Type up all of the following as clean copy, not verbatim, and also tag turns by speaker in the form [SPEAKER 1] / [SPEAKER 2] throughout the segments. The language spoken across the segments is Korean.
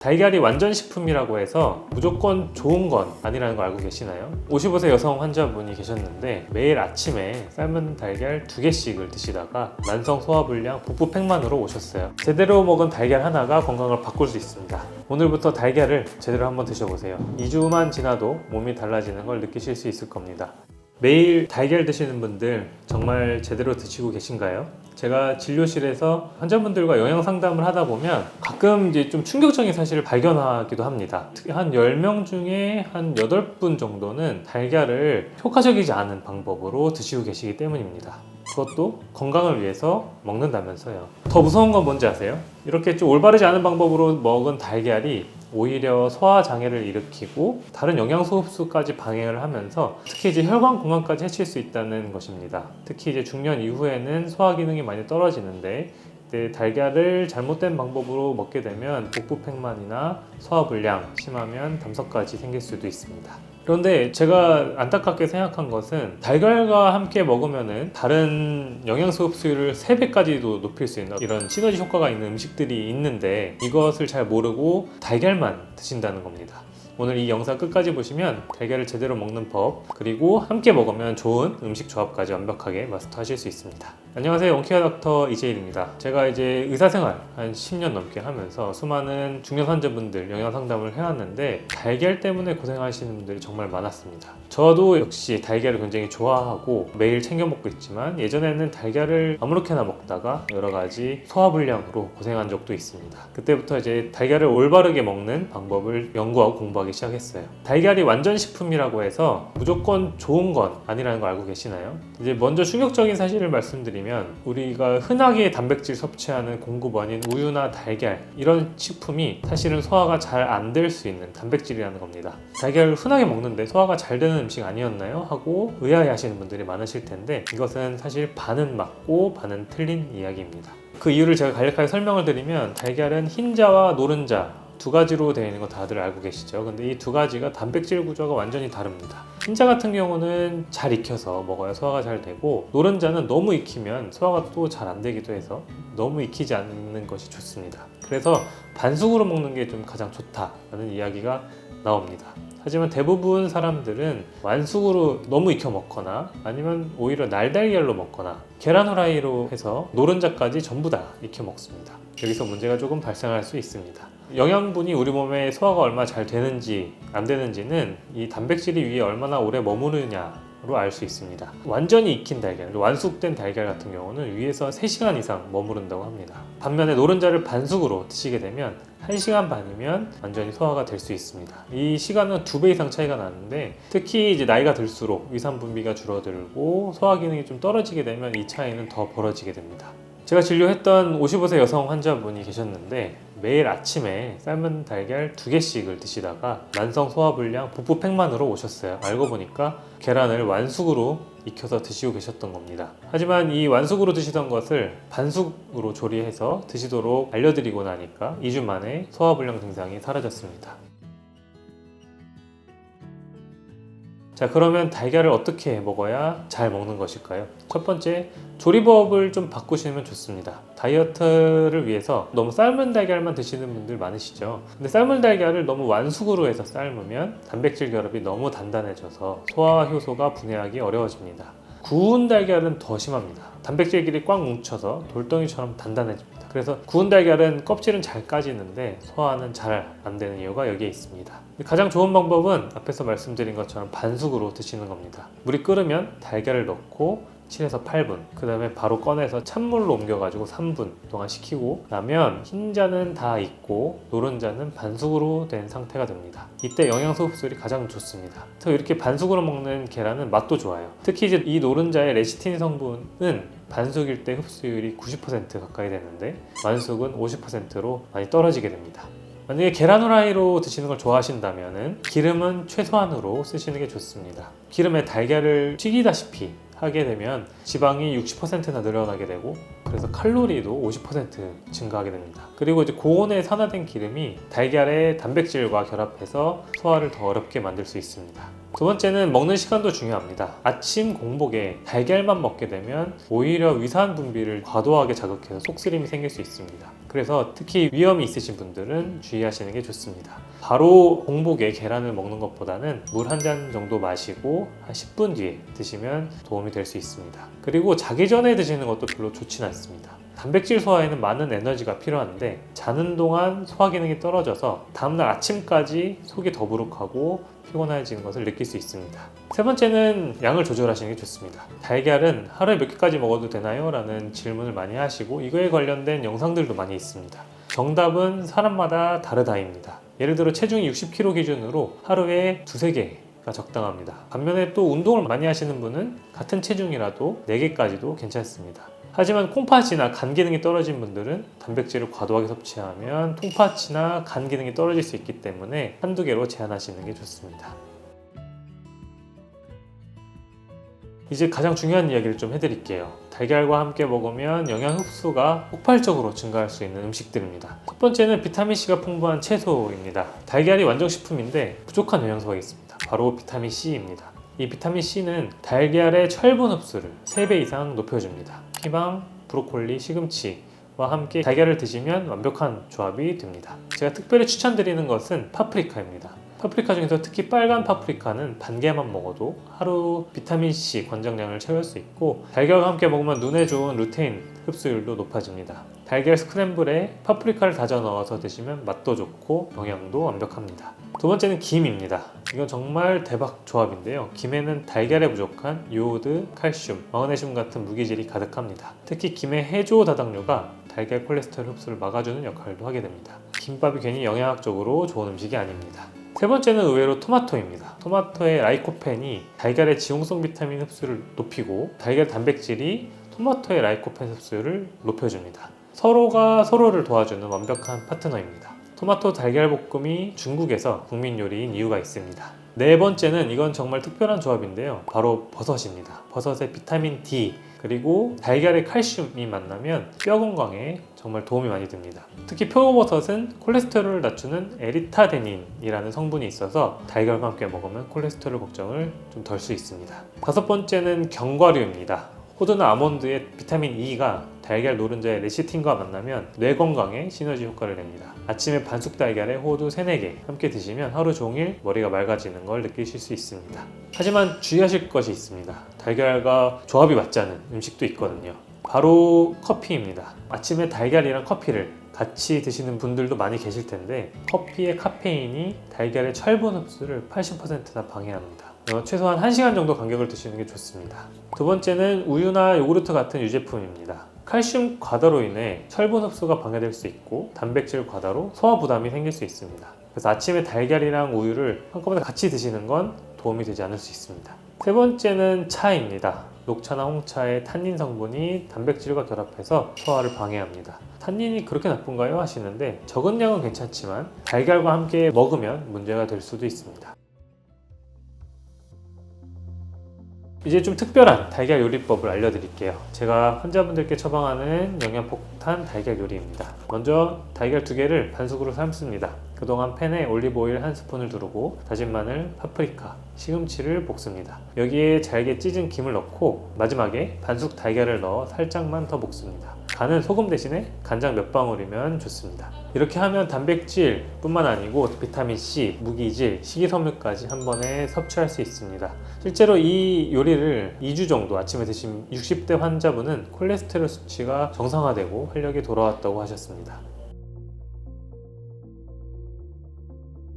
[SPEAKER 1] 달걀이 완전 식품이라고 해서 무조건 좋은 건 아니라는 거 알고 계시나요? 55세 여성 환자분이 계셨는데 매일 아침에 삶은 달걀 2개씩을 드시다가 만성 소화불량, 복부 팽만으로 오셨어요. 제대로 먹은 달걀 하나가 건강을 바꿀 수 있습니다. 오늘부터 달걀을 제대로 한번 드셔보세요. 2주만 지나도 몸이 달라지는 걸 느끼실 수 있을 겁니다. 매일 달걀 드시는 분들 정말 제대로 드시고 계신가요? 제가 진료실에서 환자분들과 영양 상담을 하다 보면 가끔 이제 좀 충격적인 사실을 발견하기도 합니다. 특히 한 10명 중에 한 8분 정도는 달걀을 효과적이지 않은 방법으로 드시고 계시기 때문입니다. 그것도 건강을 위해서 먹는다면서요. 더 무서운 건 뭔지 아세요? 이렇게 좀 올바르지 않은 방법으로 먹은 달걀이 오히려 소화 장애를 일으키고 다른 영양소 흡수까지 방해를 하면서 특히 이제 혈관 공황까지 해칠 수 있다는 것입니다. 특히 이제 중년 이후에는 소화 기능이 많이 떨어지는데 달걀을 잘못된 방법으로 먹게 되면 복부 팽만이나 소화 불량, 심하면 담석까지 생길 수도 있습니다. 그런데 제가 안타깝게 생각한 것은 달걀과 함께 먹으면은 다른 영양소 흡수율을 3배까지도 높일 수 있는 이런 시너지 효과가 있는 음식들이 있는데 이것을 잘 모르고 달걀만 드신다는 겁니다. 오늘 이 영상 끝까지 보시면 달걀을 제대로 먹는 법, 그리고 함께 먹으면 좋은 음식 조합까지 완벽하게 마스터하실 수 있습니다. 안녕하세요, 원케어 닥터 이재일입니다. 제가 이제 의사생활 한 10년 넘게 하면서 수많은 중년 환자분들 영양 상담을 해왔는데 달걀 때문에 고생하시는 분들이 정말 많았습니다. 저도 역시 달걀을 굉장히 좋아하고 매일 챙겨 먹고 있지만 예전에는 달걀을 아무렇게나 먹다가 여러 가지 소화불량으로 고생한 적도 있습니다. 그때부터 이제 달걀을 올바르게 먹는 방법을 연구하고 공부하기 시작했어요. 달걀이 완전 식품이라고 해서 무조건 좋은 건 아니라는 거 알고 계시나요? 이제 먼저 충격적인 사실을 말씀드리면 우리가 흔하게 단백질 섭취하는 공급원인 우유나 달걀 이런 식품이 사실은 소화가 잘 안 될 수 있는 단백질이라는 겁니다. 달걀을 흔하게 먹는데 소화가 잘 되는 음식 아니었나요? 하고 의아해 하시는 분들이 많으실 텐데 이것은 사실 반은 맞고 반은 틀린 이야기입니다. 그 이유를 제가 간략하게 설명을 드리면 달걀은 흰자와 노른자 두 가지로 되어 있는 거 다들 알고 계시죠? 근데 이 두 가지가 단백질 구조가 완전히 다릅니다. 흰자 같은 경우는 잘 익혀서 먹어야 소화가 잘 되고 노른자는 너무 익히면 소화가 또 잘 안 되기도 해서 너무 익히지 않는 것이 좋습니다. 그래서 반숙으로 먹는 게 좀 가장 좋다라는 이야기가 나옵니다. 하지만 대부분 사람들은 완숙으로 너무 익혀 먹거나 아니면 오히려 날달걀로 먹거나 계란 후라이로 해서 노른자까지 전부 다 익혀 먹습니다. 여기서 문제가 조금 발생할 수 있습니다. 영양분이 우리 몸에 소화가 얼마나 잘 되는지 안 되는지는 이 단백질이 위에 얼마나 오래 머무르냐로 알 수 있습니다. 완전히 익힌 달걀, 완숙된 달걀 같은 경우는 위에서 3시간 이상 머무른다고 합니다. 반면에 노른자를 반숙으로 드시게 되면 1시간 반이면 완전히 소화가 될 수 있습니다. 이 시간은 2배 이상 차이가 나는데 특히 이제 나이가 들수록 위산 분비가 줄어들고 소화 기능이 좀 떨어지게 되면 이 차이는 더 벌어지게 됩니다. 제가 진료했던 55세 여성 환자분이 계셨는데 매일 아침에 삶은 달걀 2개씩을 드시다가 만성 소화불량, 복부 팽만으로 오셨어요. 알고 보니까 계란을 완숙으로 익혀서 드시고 계셨던 겁니다. 하지만 이 완숙으로 드시던 것을 반숙으로 조리해서 드시도록 알려드리고 나니까 2주 만에 소화불량 증상이 사라졌습니다. 자, 그러면 달걀을 어떻게 먹어야 잘 먹는 것일까요? 첫 번째, 조리법을 좀 바꾸시면 좋습니다. 다이어트를 위해서 너무 삶은 달걀만 드시는 분들 많으시죠? 근데 삶은 달걀을 너무 완숙으로 해서 삶으면 단백질 결합이 너무 단단해져서 소화 효소가 분해하기 어려워집니다. 구운 달걀은 더 심합니다. 단백질끼리 꽉 뭉쳐서 돌덩이처럼 단단해집니다. 그래서 구운 달걀은 껍질은 잘 까지는데 소화는 잘 안 되는 이유가 여기에 있습니다. 가장 좋은 방법은 앞에서 말씀드린 것처럼 반숙으로 드시는 겁니다. 물이 끓으면 달걀을 넣고 7에서 8분, 그 다음에 바로 꺼내서 찬물로 옮겨가지고 3분 동안 식히고 나면 흰자는 다 익고 노른자는 반숙으로 된 상태가 됩니다. 이때 영양소 흡수율이 가장 좋습니다. 그래서 이렇게 반숙으로 먹는 계란은 맛도 좋아요. 특히 이제 이 노른자의 레시틴 성분은 반숙일 때 흡수율이 90% 가까이 되는데 완숙은 50%로 많이 떨어지게 됩니다. 만약에 계란 후라이로 드시는 걸 좋아하신다면 기름은 최소한으로 쓰시는 게 좋습니다. 기름에 달걀을 튀기다시피 하게 되면 지방이 60%나 늘어나게 되고 그래서 칼로리도 50% 증가하게 됩니다. 그리고 이제 고온에 산화된 기름이 달걀의 단백질과 결합해서 소화를 더 어렵게 만들 수 있습니다. 두 번째는 먹는 시간도 중요합니다. 아침 공복에 달걀만 먹게 되면 오히려 위산 분비를 과도하게 자극해서 속쓰림이 생길 수 있습니다. 그래서 특히 위험이 있으신 분들은 주의하시는 게 좋습니다. 바로 공복에 계란을 먹는 것보다는 물 한 잔 정도 마시고 한 10분 뒤에 드시면 도움이 될 수 있습니다. 그리고 자기 전에 드시는 것도 별로 좋지는 않습니다. 단백질 소화에는 많은 에너지가 필요한데 자는 동안 소화 기능이 떨어져서 다음날 아침까지 속이 더부룩하고 피곤해지는 것을 느낄 수 있습니다. 세 번째는 양을 조절하시는 게 좋습니다. 달걀은 하루에 몇 개까지 먹어도 되나요? 라는 질문을 많이 하시고 이거에 관련된 영상들도 많이 있습니다. 정답은 사람마다 다르다입니다. 예를 들어 체중이 60kg 기준으로 하루에 두세 개가 적당합니다. 반면에 또 운동을 많이 하시는 분은 같은 체중이라도 4개까지도 괜찮습니다. 하지만 콩팥이나 간 기능이 떨어진 분들은 단백질을 과도하게 섭취하면 콩팥이나 간 기능이 떨어질 수 있기 때문에 한두 개로 제한하시는 게 좋습니다. 이제 가장 중요한 이야기를 좀 해드릴게요. 달걀과 함께 먹으면 영양 흡수가 폭발적으로 증가할 수 있는 음식들입니다. 첫 번째는 비타민C가 풍부한 채소입니다. 달걀이 완성식품인데 부족한 영양소가 있습니다. 바로 비타민C입니다. 이 비타민C는 달걀의 철분 흡수를 3배 이상 높여줍니다. 피망, 브로콜리, 시금치와 함께 달걀을 드시면 완벽한 조합이 됩니다. 제가 특별히 추천드리는 것은 파프리카입니다. 파프리카 중에서 특히 빨간 파프리카는 반 개만 먹어도 하루 비타민C 권장량을 채울 수 있고 달걀과 함께 먹으면 눈에 좋은 루테인 흡수율도 높아집니다. 달걀 스크램블에 파프리카를 다져 넣어서 드시면 맛도 좋고 영양도 완벽합니다. 두 번째는 김입니다. 이건 정말 대박 조합인데요. 김에는 달걀에 부족한 요오드, 칼슘, 마그네슘 같은 무기질이 가득합니다. 특히 김의 해조 다당류가 달걀 콜레스테롤 흡수를 막아주는 역할도 하게 됩니다. 김밥이 괜히 영양학적으로 좋은 음식이 아닙니다. 세 번째는 의외로 토마토입니다. 토마토의 라이코펜이 달걀의 지용성 비타민 흡수를 높이고 달걀 단백질이 토마토의 라이코펜 흡수를 높여줍니다. 서로가 서로를 도와주는 완벽한 파트너입니다. 토마토 달걀 볶음이 중국에서 국민 요리인 이유가 있습니다. 네 번째는 이건 정말 특별한 조합인데요. 바로 버섯입니다. 버섯의 비타민 D 그리고 달걀의 칼슘이 만나면 뼈 건강에 정말 도움이 많이 됩니다. 특히 표고버섯은 콜레스테롤을 낮추는 에리타데닌이라는 성분이 있어서 달걀과 함께 먹으면 콜레스테롤 걱정을 좀 덜 수 있습니다. 다섯 번째는 견과류입니다. 호두나 아몬드의 비타민 E가 달걀 노른자의 레시틴과 만나면 뇌 건강에 시너지 효과를 냅니다. 아침에 반숙 달걀에 호두 3-4개 함께 드시면 하루 종일 머리가 맑아지는 걸 느끼실 수 있습니다. 하지만 주의하실 것이 있습니다. 달걀과 조합이 맞지 않은 음식도 있거든요. 바로 커피입니다. 아침에 달걀이랑 커피를 같이 드시는 분들도 많이 계실 텐데 커피의 카페인이 달걀의 철분 흡수를 80%나 방해합니다. 최소한 1시간 정도 간격을 두시는 게 좋습니다. 두 번째는 우유나 요구르트 같은 유제품입니다. 칼슘 과다로 인해 철분 흡수가 방해될 수 있고 단백질 과다로 소화 부담이 생길 수 있습니다. 그래서 아침에 달걀이랑 우유를 한꺼번에 같이 드시는 건 도움이 되지 않을 수 있습니다. 세 번째는 차입니다. 녹차나 홍차의 탄닌 성분이 단백질과 결합해서 소화를 방해합니다. 탄닌이 그렇게 나쁜가요? 하시는데 적은 양은 괜찮지만 달걀과 함께 먹으면 문제가 될 수도 있습니다. 이제 좀 특별한 달걀 요리법을 알려드릴게요. 제가 환자분들께 처방하는 영양폭탄 달걀 요리입니다. 먼저 달걀 2개를 반숙으로 삶습니다. 그동안 팬에 올리브오일 1스푼을 두르고 다진 마늘, 파프리카, 시금치를 볶습니다. 여기에 잘게 찢은 김을 넣고 마지막에 반숙 달걀을 넣어 살짝만 더 볶습니다. 간은 소금 대신에 간장 몇 방울이면 좋습니다. 이렇게 하면 단백질 뿐만 아니고 비타민C, 무기질, 식이섬유까지 한 번에 섭취할 수 있습니다. 실제로 이 요리를 2주 정도 아침에 드신 60대 환자분은 콜레스테롤 수치가 정상화되고 활력이 돌아왔다고 하셨습니다.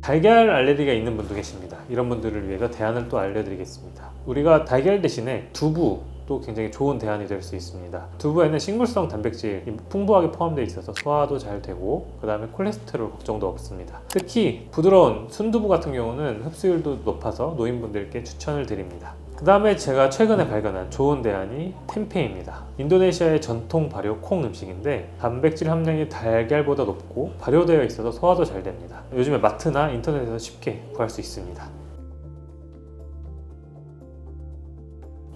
[SPEAKER 1] 달걀 알레르기가 있는 분도 계십니다. 이런 분들을 위해서 대안을 또 알려드리겠습니다. 우리가 달걀 대신에 두부도 굉장히 좋은 대안이 될 수 있습니다. 두부에는 식물성 단백질이 풍부하게 포함되어 있어서 소화도 잘 되고 그 다음에 콜레스테롤 걱정도 없습니다. 특히 부드러운 순두부 같은 경우는 흡수율도 높아서 노인분들께 추천을 드립니다. 그 다음에 제가 최근에 발견한 좋은 대안이 템페입니다. 인도네시아의 전통 발효 콩 음식인데 단백질 함량이 달걀보다 높고 발효되어 있어서 소화도 잘 됩니다. 요즘에 마트나 인터넷에서 쉽게 구할 수 있습니다.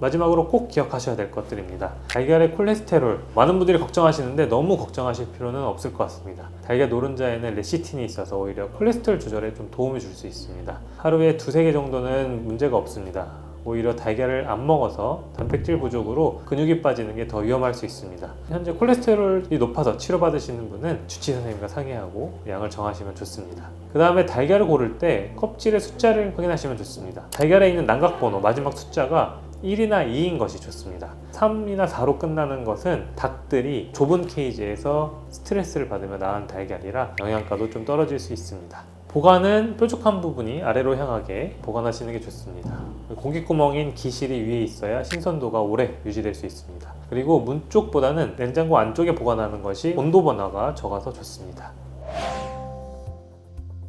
[SPEAKER 1] 마지막으로 꼭 기억하셔야 될 것들입니다. 달걀의 콜레스테롤, 많은 분들이 걱정하시는데 너무 걱정하실 필요는 없을 것 같습니다. 달걀 노른자에는 레시틴이 있어서 오히려 콜레스테롤 조절에 좀 도움이 줄 수 있습니다. 하루에 2-3개 정도는 문제가 없습니다. 오히려 달걀을 안 먹어서 단백질 부족으로 근육이 빠지는 게 더 위험할 수 있습니다. 현재 콜레스테롤이 높아서 치료받으시는 분은 주치 선생님과 상의하고 양을 정하시면 좋습니다. 그 다음에 달걀을 고를 때 껍질의 숫자를 확인하시면 좋습니다. 달걀에 있는 난각번호 마지막 숫자가 1이나 2인 것이 좋습니다. 3이나 4로 끝나는 것은 닭들이 좁은 케이지에서 스트레스를 받으며 낳은 달걀이라 영양가도 좀 떨어질 수 있습니다. 보관은 뾰족한 부분이 아래로 향하게 보관하시는 게 좋습니다. 공기구멍인 기실이 위에 있어야 신선도가 오래 유지될 수 있습니다. 그리고 문 쪽보다는 냉장고 안쪽에 보관하는 것이 온도 변화가 적어서 좋습니다.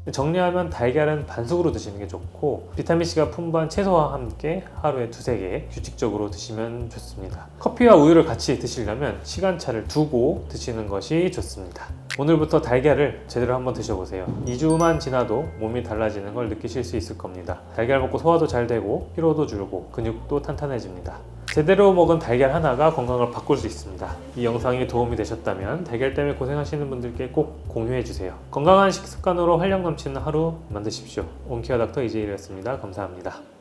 [SPEAKER 1] 정리하면 달걀은 반숙으로 드시는 게 좋고 비타민C가 풍부한 채소와 함께 하루에 2-3개 규칙적으로 드시면 좋습니다. 커피와 우유를 같이 드시려면 시간차를 두고 드시는 것이 좋습니다. 오늘부터 달걀을 제대로 한번 드셔보세요. 2주만 지나도 몸이 달라지는 걸 느끼실 수 있을 겁니다. 달걀 먹고 소화도 잘 되고 피로도 줄고 근육도 탄탄해집니다. 제대로 먹은 달걀 하나가 건강을 바꿀 수 있습니다. 이 영상이 도움이 되셨다면 달걀 때문에 고생하시는 분들께 꼭 공유해주세요. 건강한 식습관으로 활력 넘치는 하루 만드십시오. 온케어 닥터 이재일이었습니다. 감사합니다.